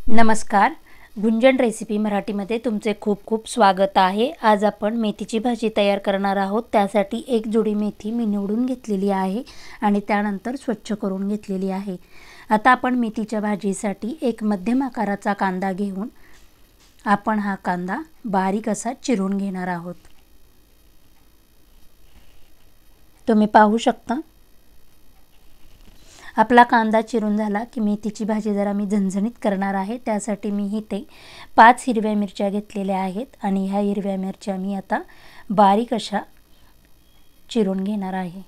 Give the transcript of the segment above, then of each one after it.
नमस्कार. गुंजन रेसिपी मराठीमध्ये तुमचे खूप खूप स्वागत आहे. आज आपण मेथीची भाजी तयार करणार आहोत. त्यासाठी एक जुडी मेथी मी निवडून घेतलेली आहे आणि त्यानंतर स्वच्छ करून घेतलेली आहे. आता आपण मेथीच्या भाजीसाठी एक मध्यम आकाराचा कांदा घेऊन आपण हा कांदा बारीक असा चिरून घेणार आहोत. तुम्ही पाहू शकता आपला कांदा चिरून झाला की मेथीची भाजी जरा मी झणझणीत करणार आहे. त्यासाठी मी इथे 5 हिरव्या मिरच्या घेतलेल्या आहेत आणि ह्या हिरव्या मिरच्या मी आता बारीक अशा चिरून घेणार आहे.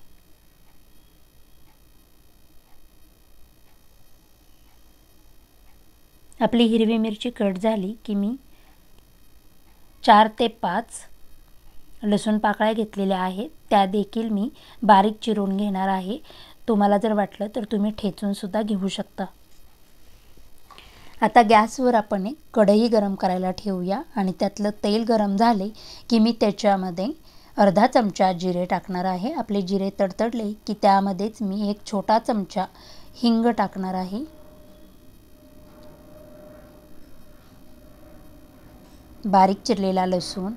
आपली हिरवी मिरची कट झाली की मी 4 ते 5 लसूण पाकळ्या घेतलेल्या आहेत. त्या देखील मी बारीक चिरून घेणार आहे. तुम्हाला जर वाटलं तर तुम्ही ठेचून सुद्धा घेऊ शकता. आता गॅसवर आपण एक कढई गरम करायला ठेवूया आणि त्यातलं तेल गरम झाले की मी त्याच्यामध्ये अर्धा चमचा जिरे टाकणार आहे. आपले जिरे तडतडले की त्यामध्येच मी एक छोटा चमचा हिंग टाकणार आहे. बारीक चिरलेला लसूण,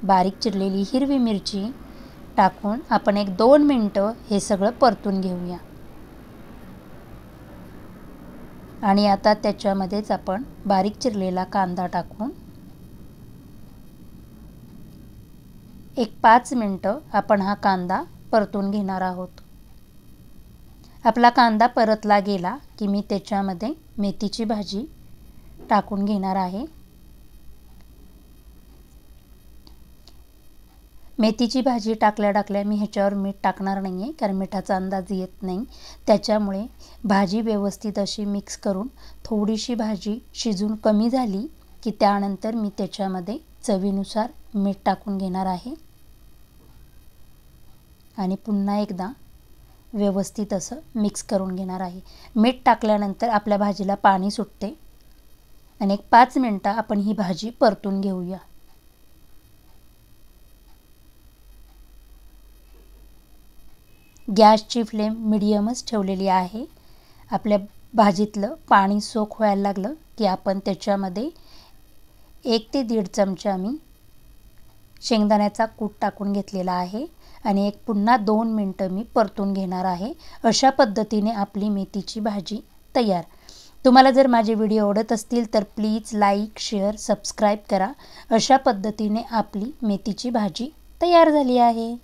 बारीक चिरलेली हिरवी मिरची टाकून आपण एक 2 मिनिटं हे सगळं परतून घेऊया. आणि आता त्याच्यामध्येच आपण बारीक चिरलेला कांदा टाकून एक 5 मिनिटं आपण हा कांदा परतून घेणार आहोत. आपला कांदा परतला गेला की मी त्याच्यामध्ये मेथीची भाजी टाकून घेणार आहे. मेथीची भाजी टाकल्या मी ह्याच्यावर मीठ टाकणार नाही आहे, कारण मिठाचा अंदाज येत नाही. त्याच्यामुळे भाजी व्यवस्थित अशी मिक्स करून थोडीशी भाजी शिजून कमी झाली की त्यानंतर मी त्याच्यामध्ये चवीनुसार मीठ टाकून घेणार आहे आणि पुन्हा एकदा व्यवस्थित असं मिक्स करून घेणार आहे. मीठ टाकल्यानंतर आपल्या भाजीला पाणी सुटते आणि एक 5 मिनिटं आपण ही भाजी परतून घेऊया. गॅसची फ्लेम मिडियमच ठेवलेली आहे. आपल्या भाजीतलं पाणी सोक व्हायला लागलं की आपण त्याच्यामध्ये 1 ते 1.5 चमचा मी शेंगदाण्याचा कूट टाकून घेतलेला आहे आणि एक पुन्हा 2 मिनिटं मी परतून घेणार आहे. अशा पद्धतीने आपली मेथीची भाजी तयार. तुम्हाला जर माझे व्हिडिओ आवडत असतील तर प्लीज लाईक, शेअर, सबस्क्राईब करा. अशा पद्धतीने आपली मेथीची भाजी तयार झाली आहे.